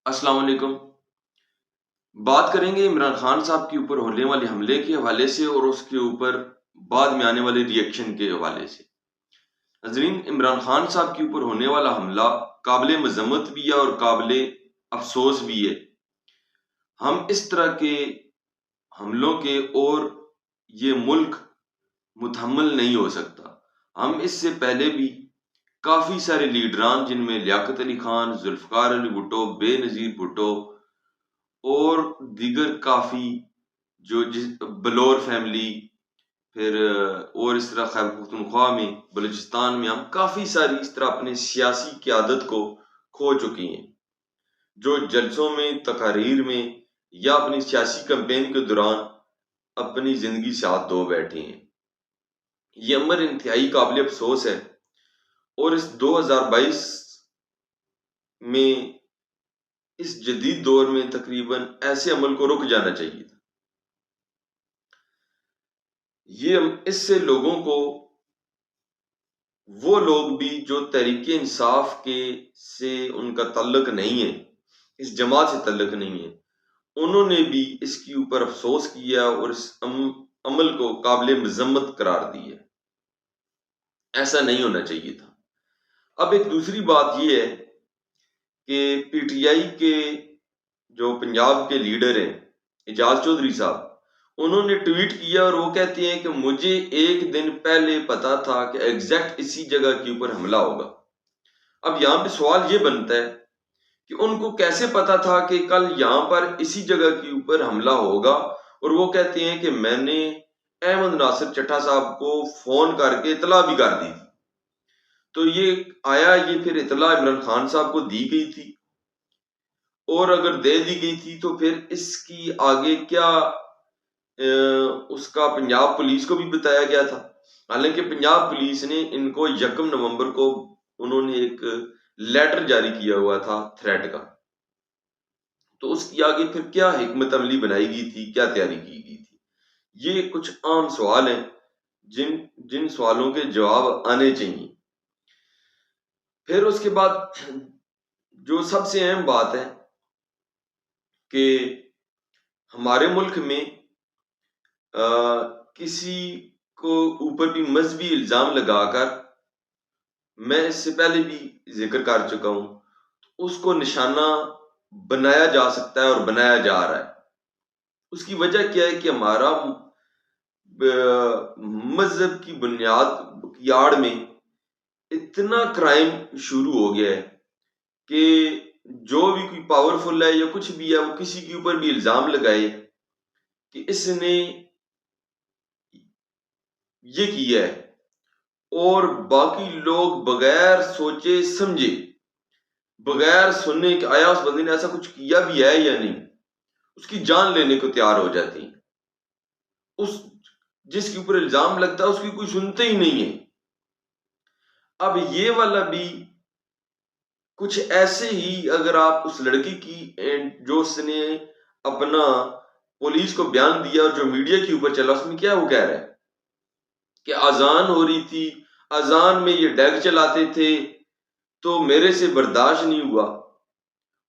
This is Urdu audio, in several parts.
السلام علیکم۔ بات کریں گے عمران خان صاحب کے اوپر ہونے والے حملے کے حوالے سے اور اس کے اوپر بعد میں آنے والے ری ایکشن کے حوالے سے۔ ناظرین، عمران خان صاحب کے اوپر ہونے والا حملہ قابل مذمت بھی ہے اور قابل افسوس بھی ہے۔ ہم اس طرح کے حملوں کے اور یہ ملک متحمل نہیں ہو سکتا۔ ہم اس سے پہلے بھی کافی سارے لیڈران جن میں لیاقت علی خان، ذوالفقار علی بھٹو، بے نظیر بھٹو اور دیگر کافی بلور فیملی، پھر اور اس طرح خیبر پختونخوا میں، بلوچستان میں ہم کافی ساری اس طرح اپنے سیاسی قیادت کو کھو چکی ہیں، جو جلسوں میں، تقاریر میں یا اپنی سیاسی کمپین کے دوران اپنی زندگی سے ہاتھ دھو بیٹھے ہیں۔ یہ امر انتہائی قابل افسوس ہے اور اس 2022 میں اس جدید دور میں تقریباً ایسے عمل کو رک جانا چاہیے تھا۔ اس سے لوگوں کو، وہ لوگ بھی جو تحریک انصاف سے ان کا تعلق نہیں ہے، اس جماعت سے تعلق نہیں ہے، انہوں نے بھی اس کے اوپر افسوس کیا اور اس عمل کو قابل مذمت قرار دیا۔ ایسا نہیں ہونا چاہیے تھا۔ اب ایک دوسری بات یہ ہے کہ پی ٹی آئی کے جو پنجاب کے لیڈر ہیں اعجاز چودھری صاحب، انہوں نے ٹویٹ کیا اور وہ کہتے ہیں کہ مجھے ایک دن پہلے پتا تھا کہ ایگزیکٹ اسی جگہ کے اوپر حملہ ہوگا۔ اب یہاں پہ سوال یہ بنتا ہے کہ ان کو کیسے پتا تھا کہ کل یہاں پر اسی جگہ کے اوپر حملہ ہوگا، اور وہ کہتے ہیں کہ میں نے احمد ناصر چٹھا صاحب کو فون کر کے اطلاع بھی کر دی تھی۔ تو یہ پھر اطلاع عمران خان صاحب کو دی گئی تھی، اور اگر دے دی گئی تھی تو پھر اس کی آگے کیا اس کا پنجاب پولیس کو بھی بتایا گیا تھا؟ حالانکہ پنجاب پولیس نے ان کو 1 نومبر کو انہوں نے ایک لیٹر جاری کیا ہوا تھا تھریٹ کا، تو اس کی آگے پھر کیا حکمت عملی بنائی گئی تھی، کیا تیاری کی گئی تھی؟ یہ کچھ عام سوال ہیں جن سوالوں کے جواب آنے چاہیے۔ پھر اس کے بعد جو سب سے اہم بات ہے کہ ہمارے ملک میں کسی کو اوپر بھی مذہبی الزام لگا کر، میں اس سے پہلے بھی ذکر کر چکا ہوں، اس کو نشانہ بنایا جا سکتا ہے اور بنایا جا رہا ہے۔ اس کی وجہ کیا ہے کہ ہمارا مذہب کی بنیاد کی آڑ میں اتنا کرائم شروع ہو گیا ہے کہ جو بھی کوئی پاورفل ہے یا کچھ بھی ہے، وہ کسی کے اوپر بھی الزام لگائے کہ اس نے یہ کیا ہے، اور باقی لوگ بغیر سوچے سمجھے، بغیر سننے کہ آیا اس بندے نے ایسا کچھ کیا بھی ہے یا نہیں، اس کی جان لینے کو تیار ہو جاتے ہیں۔ جس کے اوپر الزام لگتا ہے اس کی کوئی سنتے ہی نہیں ہے۔ اب یہ والا بھی کچھ ایسے ہی، اگر آپ اس لڑکی کی جو اس نے اپنا پولیس کو بیان دیا اور جو میڈیا کے اوپر چلا، اس میں کیا وہ کہہ رہا ہے کہ اذان ہو رہی تھی، اذان میں یہ ڈیگ چلاتے تھے تو میرے سے برداشت نہیں ہوا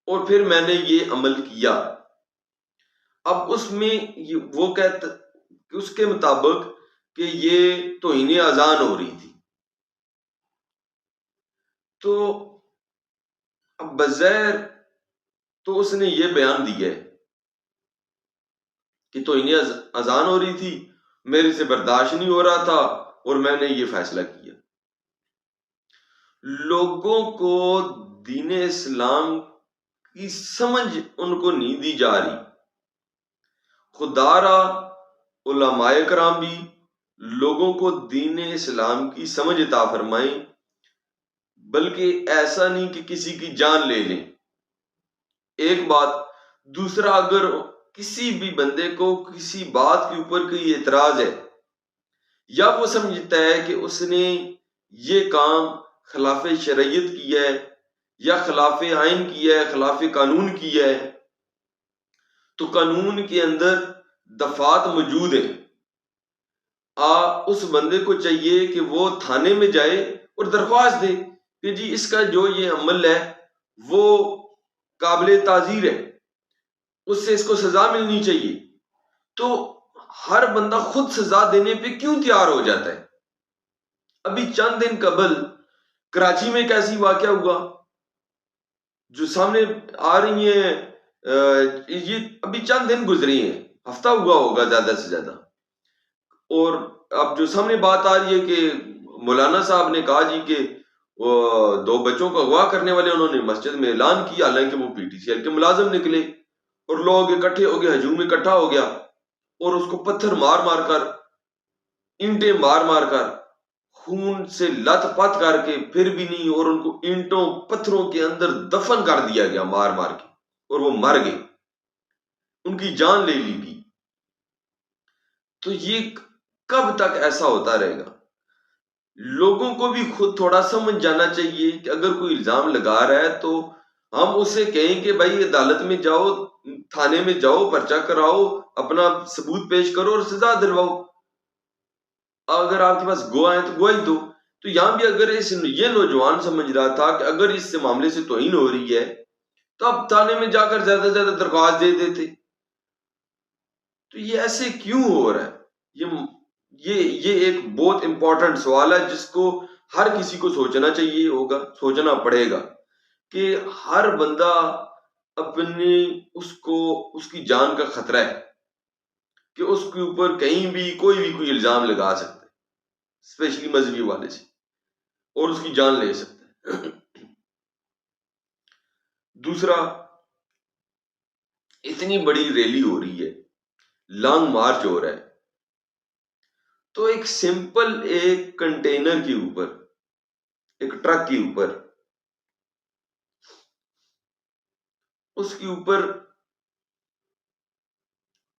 اور پھر میں نے یہ عمل کیا۔ اب اس میں وہ کہتا کہ اس کے مطابق کہ یہ توہین اذان ہو رہی تھی، تو اب بظاہر تو اس نے یہ بیان دیا ہے کہ توہین اذان ہو رہی تھی، میرے سے برداشت نہیں ہو رہا تھا اور میں نے یہ فیصلہ کیا۔ لوگوں کو دین اسلام کی سمجھ ان کو نہیں دی جا رہی۔ خدا را علماء کرام بھی لوگوں کو دین اسلام کی سمجھ عطا فرمائیں، بلکہ ایسا نہیں کہ کسی کی جان لے لیں۔ ایک بات، دوسرا، اگر کسی بھی بندے کو کسی بات کے اوپر کوئی اعتراض ہے یا وہ سمجھتا ہے کہ اس نے یہ کام خلاف شریعت کیا ہے یا خلاف آئین کیا ہے، خلاف قانون کیا ہے، تو قانون کے اندر دفعات موجود ہیں۔ اس بندے کو چاہیے کہ وہ تھانے میں جائے اور درخواست دے کہ جی اس کا جو یہ عمل ہے وہ قابل تعزیر ہے، اس سے اس کو سزا ملنی چاہیے، تو ہر بندہ خود سزا دینے پہ کیوں تیار ہو جاتا ہے؟ ابھی چند دن قبل کراچی میں ایک ایسی واقعہ ہوا جو سامنے آ رہی ہیں، یہ ابھی چند دن گزری ہیں، ہفتہ ہوا ہوگا زیادہ سے زیادہ، اور اب جو سامنے بات آ رہی ہے کہ مولانا صاحب نے کہا جی کہ وہ 2 بچوں کو اغوا کرنے والے انہوں نے مسجد میں اعلان کیا، حالانکہ وہ پی ٹی سی ایل کے ملازم نکلے، اور لوگ اکٹھے ہو گئے، ہجوم اکٹھا ہو گیا، اور اس کو پتھر مار مار کر، اینٹیں مار مار کر، خون سے لت پت کر کے، پھر بھی نہیں، اور ان کو اینٹوں پتھروں کے اندر دفن کر دیا گیا مار مار کے، اور وہ مر گئے، ان کی جان لے لی گئی۔ تو یہ کب تک ایسا ہوتا رہے گا؟ لوگوں کو بھی خود تھوڑا سمجھ جانا چاہیے کہ اگر کوئی الزام لگا رہا ہے تو ہم اسے کہیں کہ بھائی عدالت میں جاؤ، تھانے میں جاؤ، پرچہ کراؤ، اپنا ثبوت پیش کرو اور سزا دلواؤ، اگر آپ کے پاس گواہ ہیں تو گواہی دو۔ تو یہاں بھی اگر یہ نوجوان سمجھ رہا تھا کہ اگر اس سے معاملے سے توہین ہو رہی ہے تو آپ تھانے میں جا کر زیادہ سے زیادہ درخواست دے دیتے۔ تو یہ ایسے کیوں ہو رہا ہے؟ یہ ایک بہت امپورٹنٹ سوال ہے جس کو ہر کسی کو سوچنا چاہیے ہوگا، سوچنا پڑے گا کہ ہر بندہ اپنی اس کی جان کا خطرہ ہے کہ اس کے اوپر کہیں بھی کوئی الزام لگا سکتا ہے، اسپیشلی مذہبی والے سے، اور اس کی جان لے سکتا ہے۔ دوسرا، اتنی بڑی ریلی ہو رہی ہے، لانگ مارچ ہو رہا ہے، تو ایک سمپل ایک کنٹینر کے اوپر، ایک ٹرک کے اوپر، اس کے اوپر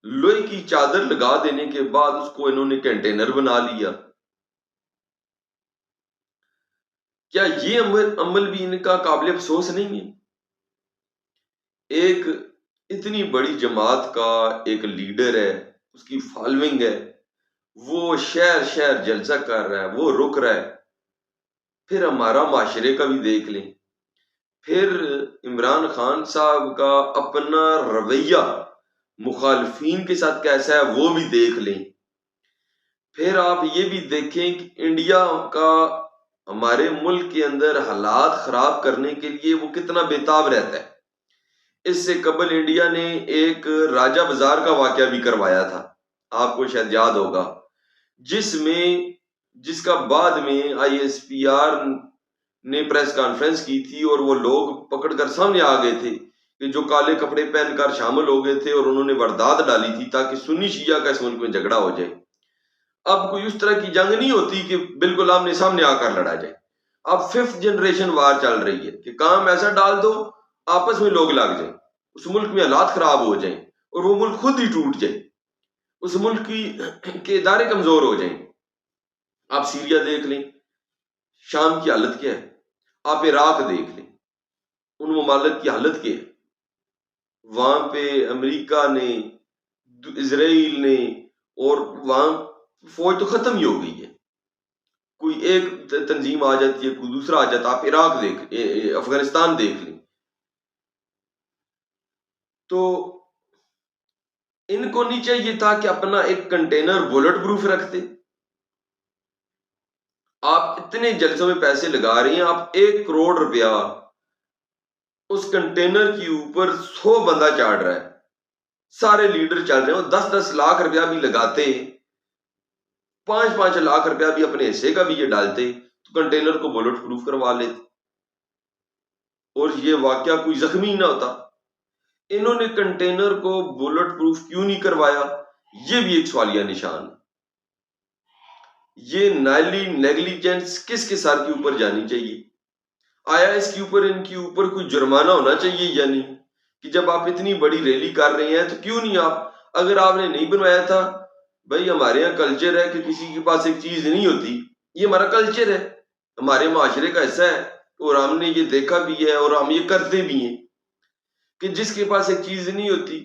لوہے کی چادر لگا دینے کے بعد اس کو انہوں نے کنٹینر بنا لیا۔ کیا یہ عمل بھی ان کا قابل افسوس نہیں ہے؟ ایک اتنی بڑی جماعت کا ایک لیڈر ہے، اس کی فالوئنگ ہے، وہ شہر شہر جلسہ کر رہا ہے، وہ رک رہا ہے۔ پھر ہمارا معاشرے کا بھی دیکھ لیں، پھر عمران خان صاحب کا اپنا رویہ مخالفین کے ساتھ کیسا ہے وہ بھی دیکھ لیں، پھر آپ یہ بھی دیکھیں کہ انڈیا کا ہمارے ملک کے اندر حالات خراب کرنے کے لیے وہ کتنا بےتاب رہتا ہے۔ اس سے قبل انڈیا نے ایک راجہ بازار کا واقعہ بھی کروایا تھا، آپ کو شاید یاد ہوگا، جس کا بعد میں آئی ایس پی آر نے پریس کانفرنس کی تھی، اور وہ لوگ پکڑ کر سامنے آ گئے تھے کہ جو کالے کپڑے پہن کر شامل ہو گئے تھے، اور انہوں نے واردات ڈالی تھی تاکہ سنی شیعہ کا اس ملک میں جھگڑا ہو جائے۔ اب کوئی اس طرح کی جنگ نہیں ہوتی کہ بالکل آمنے سامنے آ کر لڑا جائے، اب 5th جنریشن وار چل رہی ہے کہ کام ایسا ڈال دو آپس میں لوگ لگ جائیں، اس ملک میں حالات خراب ہو جائیں، اور وہ ملک خود ہی ٹوٹ جائے، اس ملک کے ادارے کمزور ہو جائیں۔ آپ سیریا دیکھ لیں، شام کی حالت کیا ہے، آپ عراق دیکھ لیں، ان ممالک کی حالت کیا ہے، وہاں پہ امریکہ نے، اسرائیل نے، اور وہاں فوج تو ختم ہی ہو گئی ہے، کوئی ایک تنظیم آ جاتی ہے، کوئی دوسرا آ جاتا۔ آپ عراق افغانستان دیکھ لیں، تو ان کو نہیں چاہیے تھا کہ اپنا ایک کنٹینر بلٹ پروف رکھتے؟ آپ اتنے جلسوں میں پیسے لگا رہی ہیں، آپ 1 کروڑ روپیہ اس کنٹینر کے اوپر 100 بندہ چاڑ رہا ہے، سارے لیڈر چل رہے ہیں، 10-10 لاکھ روپیہ بھی لگاتے، 5-5 لاکھ روپیہ بھی اپنے حصے کا بھی یہ ڈالتے تو کنٹینر کو بلٹ پروف کروا لیتے، اور یہ واقعہ کوئی زخمی نہ ہوتا۔ انہوں نے کنٹینر کو بلٹ پروف کیوں نہیں کروایا؟ یہ بھی ایک سوالیہ نشان ہے۔ یہ نیگلیجنس کس کے سر کے اوپر جانی چاہیے؟ آیا اس کے اوپر ان کے اوپر کوئی جرمانہ ہونا چاہیے یا نہیں؟ کہ جب آپ اتنی بڑی ریلی کر رہے ہیں تو کیوں نہیں اگر آپ نے نہیں بنوایا تھا، بھائی ہمارے یہاں کلچر ہے کہ کسی کے پاس ایک چیز نہیں ہوتی، یہ ہمارا کلچر ہے، ہمارے معاشرے کا حصہ ہے، اور ہم نے یہ دیکھا بھی ہے اور ہم یہ کرتے بھی ہیں کہ جس کے پاس ایک چیز نہیں ہوتی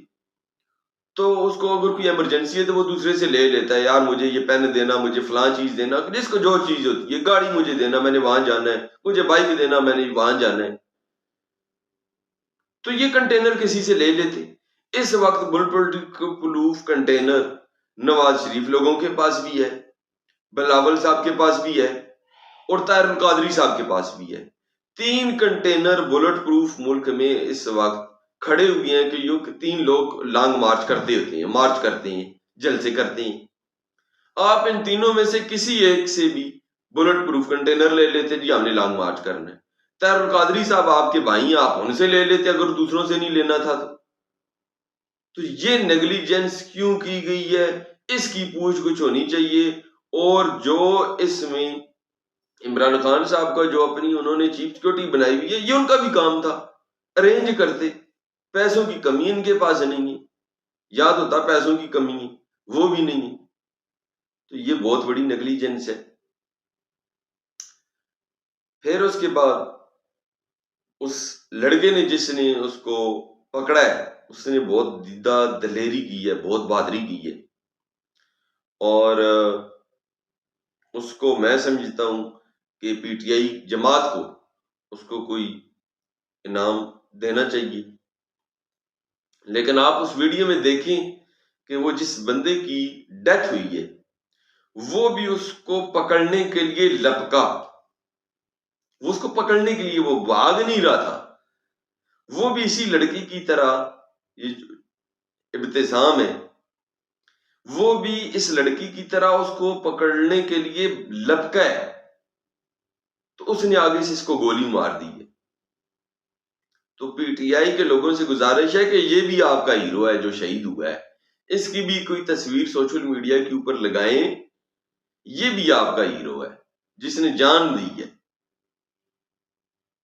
تو اس کو اگر کوئی ایمرجنسی ہے تو وہ دوسرے سے لے لیتا ہے، یار مجھے یہ پین دینا، مجھے فلاں چیز دینا، جس کو جو چیز ہوتی ہے، گاڑی مجھے دینا میں نے وہاں جانا ہے، مجھے بائک دینا میں نے وہاں جانا ہے۔ تو یہ کنٹینر کسی سے لے لیتے. اس وقت Bullet proof container Nawaz Sharif لوگوں کے پاس بھی ہے, بلاول صاحب کے پاس بھی ہے, اور طاہر القادری صاحب کے پاس بھی ہے. 3 کنٹینر بلٹ پروف ملک میں اس وقت کھڑے ہوئے ہیں کہ یوں 3 لوگ لانگ مارچ کرتے ہیں, جلسے کرتے ہیں. آپ ان تینوں میں سے کسی ایک سے بھی بلٹ پروف کنٹینر لے لیتے, جی ہم نے لانگ مارچ کرنا ہے. طاہر القادری صاحب آپ کے بھائی ہیں, آپ ان سے لے لیتے اگر دوسروں سے نہیں لینا تھا تو یہ نیگلیجنس کیوں کی گئی ہے, اس کی پوچھ گچھ ہونی چاہیے. اور جو اس میں عمران خان صاحب کا جو اپنی انہوں نے چیف سیکورٹی بنائی ہوئی ہے, یہ ان کا بھی کام تھا, ارینج کرتے. پیسوں کی کمی ان کے پاس نہیں ہے, یاد ہوتا پیسوں کی کمی ہے, وہ بھی نہیں ہے. تو یہ بہت بڑی نیگلیجنس ہے. پھر اس کے بعد اس لڑکے نے جس نے اس کو پکڑا ہے, اس نے بہت دلیری کی ہے, بہت بہادری کی ہے, اور اس کو میں سمجھتا ہوں کہ پی ٹی آئی جماعت کو اس کو کوئی انعام دینا چاہیے. لیکن آپ اس ویڈیو میں دیکھیں کہ وہ جس بندے کی ڈیتھ ہوئی ہے وہ بھی اس کو پکڑنے کے لیے لپکا, وہ اس کو پکڑنے کے لیے وہ بھاگ نہیں رہا تھا. وہ بھی اسی لڑکی کی طرح, یہ ابتسام ہے, وہ بھی اس لڑکی کی طرح اس کو پکڑنے کے لیے لپکا ہے, تو اس نے آگے سے اس کو گولی مار دی ہے. تو پی ٹی آئی کے لوگوں سے گزارش ہے کہ یہ بھی آپ کا ہیرو ہے جو شہید ہوا ہے, اس کی بھی کوئی تصویر سوشل میڈیا کے اوپر لگائیں. یہ بھی آپ کا ہیرو ہے جس نے جان دی ہے,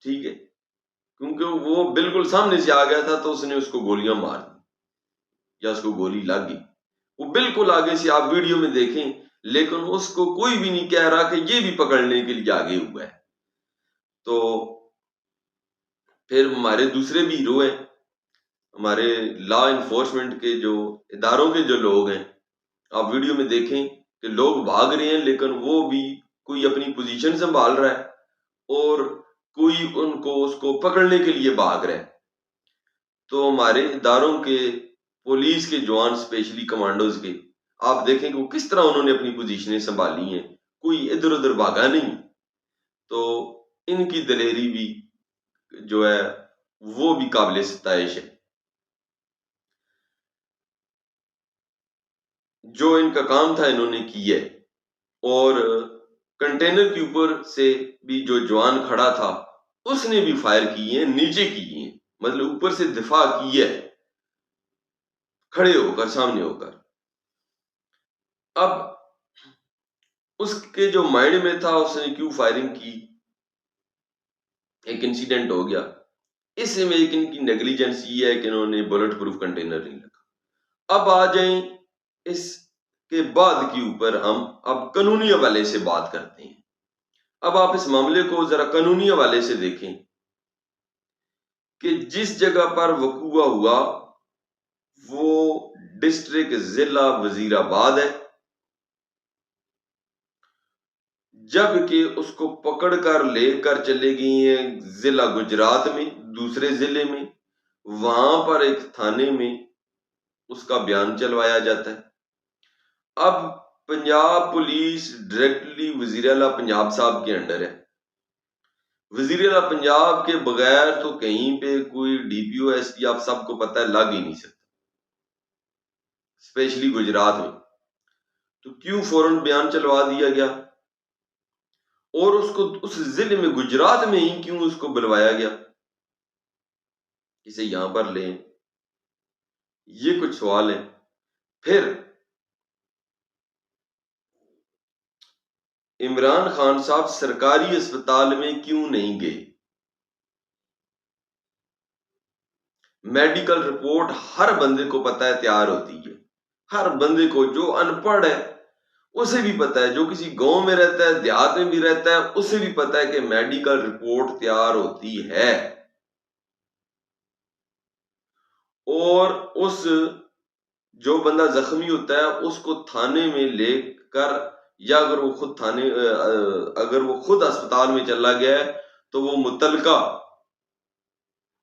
ٹھیک ہے, کیونکہ وہ بالکل سامنے سے آ گیا تھا تو اس نے اس کو گولیاں مار دی یا اس کو گولی لگ گئی. وہ بالکل آگے سے آپ ویڈیو میں دیکھیں, لیکن اس کو کوئی بھی نہیں کہہ رہا کہ یہ بھی پکڑنے کے لیے آگے ہوا ہے. تو پھر ہمارے دوسرے بھی ہیرو ہیں, ہمارے لا انفورسمنٹ کے جو اداروں کے جو لوگ ہیں, آپ ویڈیو میں دیکھیں کہ لوگ بھاگ رہے ہیں لیکن وہ بھی کوئی اپنی پوزیشن سنبھال رہا ہے اور کوئی ان کو اس کو پکڑنے کے لیے بھاگ رہا ہے. تو ہمارے اداروں کے پولیس کے جوان, اسپیشلی کمانڈوز کے, آپ دیکھیں کہ وہ کس طرح انہوں نے اپنی پوزیشنیں سنبھالی ہیں, کوئی ادھر ادھر بھاگا نہیں. تو ان کی دلیری بھی جو ہے وہ بھی قابل ستائش ہے. جو ان کا کام تھا انہوں نے کی ہے, اور کنٹینر کے اوپر سے بھی جو جوان کھڑا تھا اس نے بھی فائر کی ہیں, نیچے کی ہیں, مطلب اوپر سے دفاع کی ہے کھڑے ہو کر, سامنے ہو کر. اب اس کے جو مائنڈ میں تھا اس نے کیوں فائرنگ کی, ایک انسیڈنٹ ہو گیا. اس میں ایک ان کی نیگلیجنس یہ ہے کہ انہوں نے بلٹ پروف کنٹینر نہیں لگا. اب آ جائیں اس کے بعد کے اوپر, ہم اب قانونی حوالے سے بات کرتے ہیں. اب آپ اس معاملے کو ذرا قانونی حوالے سے دیکھیں کہ جس جگہ پر وقوع ہوا وہ ڈسٹرکٹ ضلع وزیر آباد ہے, جبکہ اس کو پکڑ کر لے کر چلے گئی ہیں ضلع گجرات میں, دوسرے ضلع میں. وہاں پر ایک تھانے میں اس کا بیان چلوایا جاتا ہے. اب پنجاب پولیس ڈائریکٹلی وزیر اعلیٰ پنجاب صاحب کے انڈر ہے. وزیر اعلیٰ پنجاب کے بغیر تو کہیں پہ کوئی D P O S P, آپ سب کو پتہ ہے, لگ ہی نہیں سکتا, اسپیشلی گجرات میں. تو کیوں فوراً بیان چلوا دیا گیا, اور اس کو اس ضلع میں گجرات میں ہی کیوں اس کو بلوایا گیا, اسے یہاں پر لیں, یہ کچھ سوال ہیں. پھر عمران خان صاحب سرکاری اسپتال میں کیوں نہیں گئے؟ میڈیکل رپورٹ ہر بندے کو پتہ ہے تیار ہوتی ہے, ہر بندے کو, جو ان پڑھ ہے اسے بھی پتہ ہے, جو کسی گاؤں میں رہتا ہے, دیہات میں بھی رہتا ہے, اسے بھی پتہ ہے کہ میڈیکل رپورٹ تیار ہوتی ہے. اور اس جو بندہ زخمی ہوتا ہے اس کو تھانے میں لے کر, یا اگر وہ خود اسپتال میں چلا گیا ہے تو وہ متعلقہ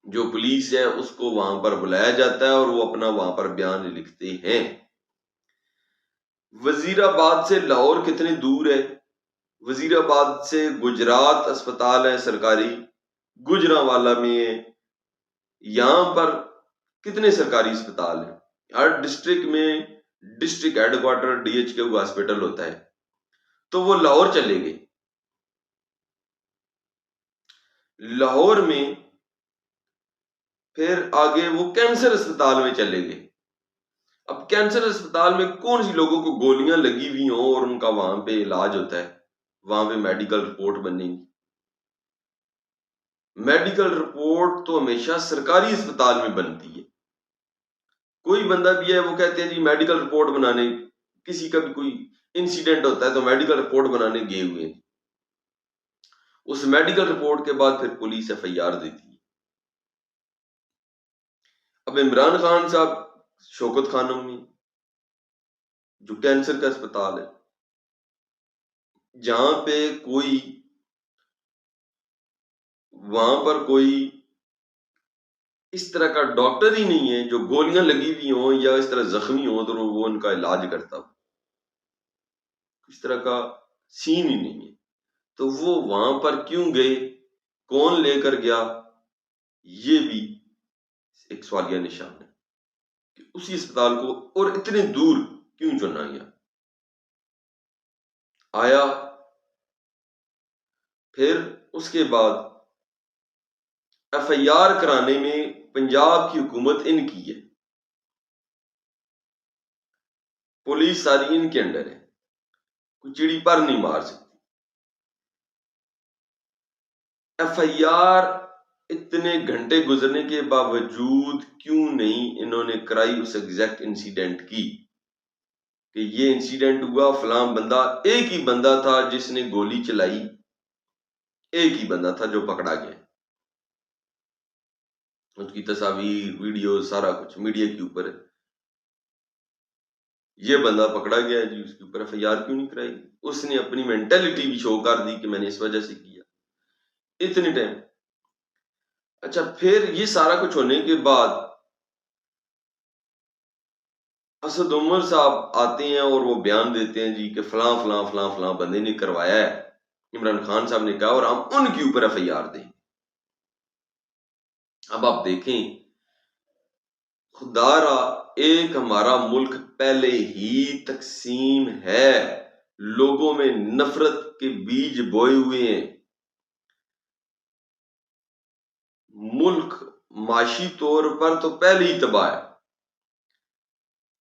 جو پولیس ہے اس کو وہاں پر بلایا جاتا ہے اور وہ اپنا وہاں پر بیان لکھتے ہیں۔ وزیر آباد سے لاہور کتنی دور ہے؟ وزیر آباد سے گجرات اسپتال ہے سرکاری، گجرانوالہ میں ہے۔ یہاں پر کتنے سرکاری اسپتال ہیں؟ ہر ڈسٹرکٹ میں district headquarter DHQ hospital ہوتا ہے، تو وہ لاہور چلے گئے۔ لاہور میں پھر آگے وہ کینسر اسپتال میں چلے گئے۔ اب کینسر اسپتال میں کون سی لوگوں کو گولیاں لگی ہوئی ہوں اور ان کا وہاں پہ علاج ہوتا ہے، وہاں پہ میڈیکل رپورٹ بنے گی۔ میڈیکل رپورٹ تو ہمیشہ سرکاری اسپتال میں بنتی ہے۔ کوئی بندہ بھی ہے وہ کہتے ہیں جی میڈیکل رپورٹ بنانے، کسی کا بھی کوئی انسیڈنٹ ہوتا ہے تو میڈیکل رپورٹ بنانے گئے ہوئے ہیں، اس میڈیکل رپورٹ کے بعد پھر پولیس FIR دیتی ہے۔ اب عمران خان صاحب شوکت خانم میں جو کینسر کا اسپتال ہے، جہاں پہ کوئی وہاں پر کوئی اس طرح کا ڈاکٹر ہی نہیں ہے جو گولیاں لگی ہوئی ہوں یا اس طرح زخمی ہوں تو وہ ان کا علاج کرتا ہو، اس طرح کا سین ہی نہیں ہے، تو وہ وہاں پر کیوں گئے، کون لے کر گیا، یہ بھی ایک سوالیہ نشان ہے کہ اسی اسپتال کو اور اتنے دور کیوں چنا گیا۔ آیا پھر اس کے بعد FIR کرانے میں پنجاب کی حکومت ان کی ہے، پولیس ساری ان کے انڈر ہے، کوئی چڑی پر نہیں مار سکتی۔ FIR اتنے گھنٹے گزرنے کے باوجود کیوں نہیں انہوں نے کرائی اس ایگزیکٹ انسیڈنٹ کی کہ یہ انسیڈنٹ ہوا، فلاں بندہ، ایک ہی بندہ تھا جس نے گولی چلائی، ایک ہی بندہ تھا جو پکڑا گیا، اس کی تصاویر، ویڈیو، سارا کچھ میڈیا کے اوپر ہے، یہ بندہ پکڑا گیا جی، اس کے اوپر FIR کیوں نہیں کرائی؟ اس نے اپنی مینٹلٹی بھی شو کر دی کہ میں نے اس وجہ سے کیا، اتنے ٹائم۔ اچھا پھر یہ سارا کچھ ہونے کے بعد اسد عمر صاحب آتے ہیں اور وہ بیان دیتے ہیں جی کہ فلاں فلاں فلاں فلاں بندے نے کروایا ہے، عمران خان صاحب نے کہا اور ہم ان کے اوپر FIR دیں۔ اب آپ دیکھیں خدا را، ایک ہمارا ملک پہلے ہی تقسیم ہے، لوگوں میں نفرت کے بیج بوئے ہوئے ہیں، ملک معاشی طور پر تو پہلے ہی تباہ ہے۔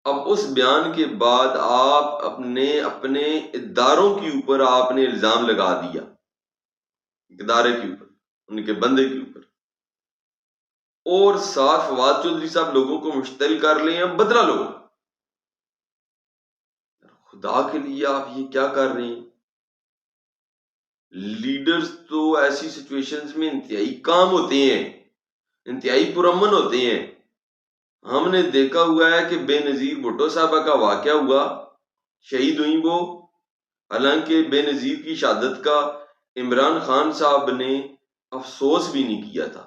اب اس بیان کے بعد آپ اپنے اداروں کے اوپر آپ نے الزام لگا دیا، ادارے کے اوپر، ان کے بندے کے اوپر، اور ساتھ فواد چودھری صاحب لوگوں کو مشتعل کر لیں ہیں، بدلہ لو۔ خدا کے لیے آپ یہ کیا کر رہے ہیں؟ لیڈرز تو ایسی سچویشنز میں انتہائی کام ہوتے ہیں، انتہائی پرامن ہوتے ہیں۔ ہم نے دیکھا ہوا ہے کہ بے نظیر بھٹو صاحبہ کا واقعہ ہوا، شہید ہوئی وہ، حالانکہ بے نظیر کی شہادت کا عمران خان صاحب نے افسوس بھی نہیں کیا تھا،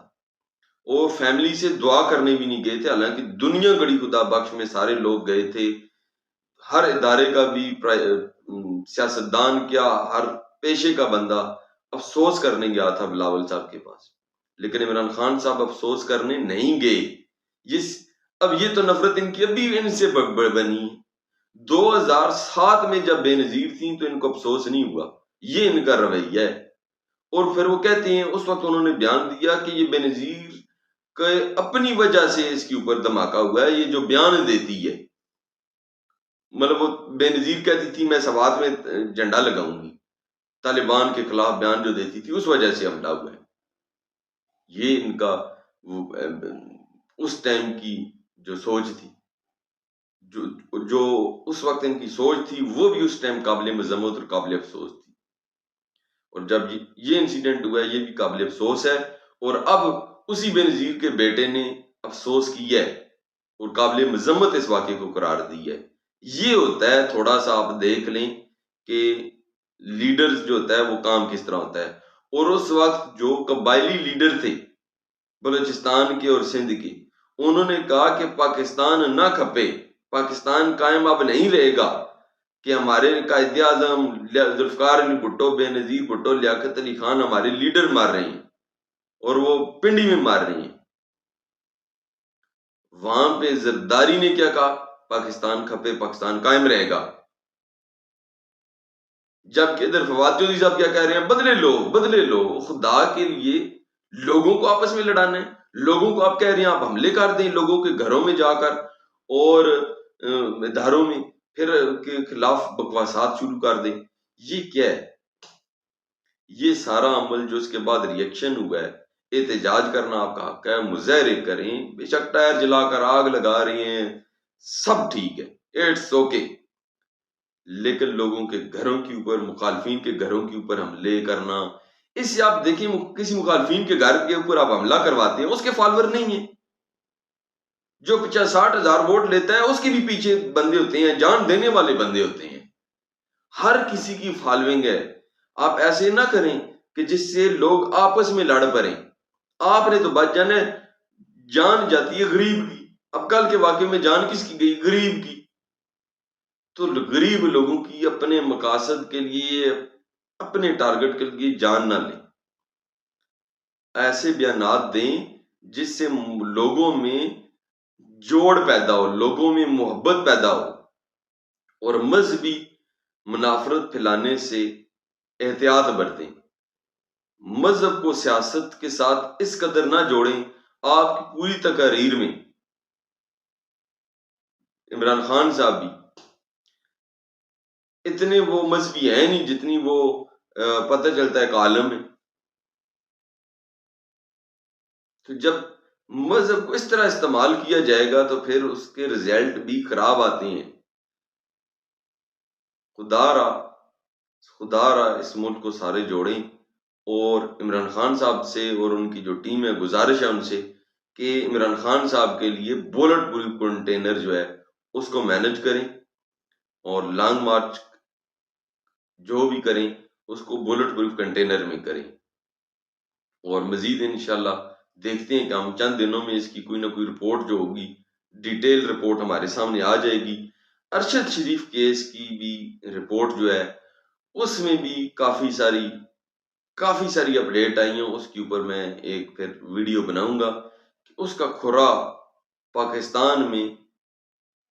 وہ فیملی سے دعا کرنے بھی نہیں گئے تھے، حالانکہ دنیا گڑی خدا بخش میں سارے لوگ گئے تھے، ہر ادارے کا بھی، سیاستدان کیا، ہر پیشے کا بندہ افسوس کرنے گیا تھا بلاول صاحب کے پاس، لیکن عمران خان صاحب افسوس کرنے نہیں گئے۔ اب یہ تو نفرت ان کی ابھی ان سے بنی۔ 2007 میں جب بے نظیر تھیں تو ان کو افسوس نہیں ہوا، یہ ان کا رویہ ہے۔ اور پھر وہ کہتے ہیں، اس وقت انہوں نے بیان دیا کہ یہ بے نظیر کے اپنی وجہ سے اس کے اوپر دھماکہ ہوا ہے، یہ جو بیان دیتی ہے، مطلب وہ بے نظیر کہتی تھی میں سوات میں جھنڈا لگاؤں گی، طالبان کے خلاف بیان جو دیتی تھی، اس وجہ سے حملہ ہوا ہے۔ یہ ان کا اس ٹائم کی جو سوچ تھی، جو اس وقت ان کی سوچ تھی، وہ بھی اس ٹائم قابل مذمت اور قابل افسوس تھی، اور جب یہ انسیڈنٹ ہوا ہے یہ بھی قابل افسوس ہے، اور اب اسی بے نظیر کے بیٹے نے افسوس کیا ہے اور قابل مذمت اس واقعے کو قرار دی ہے۔ یہ ہوتا ہے، تھوڑا سا آپ دیکھ لیں کہ لیڈرز جو ہوتا ہے وہ کام کس طرح ہوتا ہے۔ اور اس وقت جو قبائلی لیڈر تھے بلوچستان کے اور سندھ کے، انہوں نے کہا کہ پاکستان نہ کھپے، پاکستان قائم اب نہیں رہے گا کہ ہمارے قائد اعظم ذوالفقار علی بھٹو، بے نظیر بھٹو، لیاقت علی خان ہمارے لیڈر مار رہے ہیں اور وہ پنڈی میں مار رہی ہیں۔ وہاں پہ زرداری نے کیا کہا؟ پاکستان کھپے، پاکستان قائم رہے گا۔ جبکہ ادھر فواد چودھری صاحب کیا کہہ رہے ہیں؟ بدلے لو، بدلے لو۔ خدا کے لیے لوگوں کو آپس میں لڑانا ہے، لوگوں کو آپ کہہ رہے ہیں آپ حملے کر دیں لوگوں کے گھروں میں جا کر اور اداروں میں، پھر کے خلاف بکواسات شروع کر دیں۔ یہ کیا ہے؟ یہ سارا عمل جو اس کے بعد ریئیکشن ہوا ہے، احتجاج کرنا آپ کا حق ہے، مظاہرے کریں، بے شک ٹائر جلا کر آگ لگا رہے ہیں، سب ٹھیک ہے، اٹس اوکے، لیکن لوگوں کے گھروں کے اوپر، مخالفین کے گھروں کے اوپر حملے کرنا، اس سے آپ دیکھیں کسی مخالفین کے گھر کے اوپر آپ حملہ کرواتے ہیں، اس کے فالوور نہیں ہیں، جو 50-60 ہزار ووٹ لیتا ہے اس کے بھی پیچھے بندے ہوتے ہیں، جان دینے والے بندے ہوتے ہیں، ہر کسی کی فالوئنگ ہے۔ آپ ایسے نہ کریں کہ جس سے لوگ آپس میں لڑ پڑیں، آپ نے تو بچ جانا ہے، جان جاتی ہے غریب کی۔ اب کل کے واقعے میں جان کس کی گئی؟ غریب کی۔ تو غریب لوگوں کی اپنے مقاصد کے لیے، اپنے ٹارگٹ کے لیے جان نہ لیں، ایسے بیانات دیں جس سے لوگوں میں جوڑ پیدا ہو، لوگوں میں محبت پیدا ہو، اور مذہبی منافرت پھیلانے سے احتیاط برتیں۔ مذہب کو سیاست کے ساتھ اس قدر نہ جوڑیں۔ آپ کی پوری تقاریر میں عمران خان صاحب بھی اتنے وہ مذہبی ہیں نہیں جتنی وہ پتہ چلتا ہے کہ عالم ہے۔ تو جب مذہب کو اس طرح استعمال کیا جائے گا تو پھر اس کے رزلٹ بھی خراب آتے ہیں۔ خدا را اس ملک کو سارے جوڑیں، اور عمران خان صاحب سے اور ان کی جو ٹیم ہے، گزارش ہے ان سے کہ عمران خان صاحب کے لیے بولٹ پروف کنٹینر جو ہے اس کو مینج کریں، اور لانگ مارچ جو بھی کریں اس کو بولٹ پروف کنٹینر میں کریں، اور مزید انشاءاللہ دیکھتے ہیں کہ ہم چند دنوں میں اس کی کوئی نہ کوئی رپورٹ جو ہوگی، ڈیٹیل رپورٹ ہمارے سامنے آ جائے گی۔ ارشد شریف کیس کی بھی رپورٹ جو ہے اس میں بھی کافی ساری اپڈیٹ آئی ہیں، اس کے اوپر میں ایک پھر ویڈیو بناؤں گا کہ اس کا کھرا پاکستان میں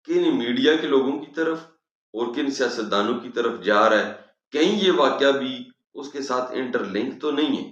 کن میڈیا کے لوگوں کی طرف اور کن سیاستدانوں کی طرف جا رہا ہے، کہیں یہ واقعہ بھی اس کے ساتھ انٹر لنک تو نہیں ہے۔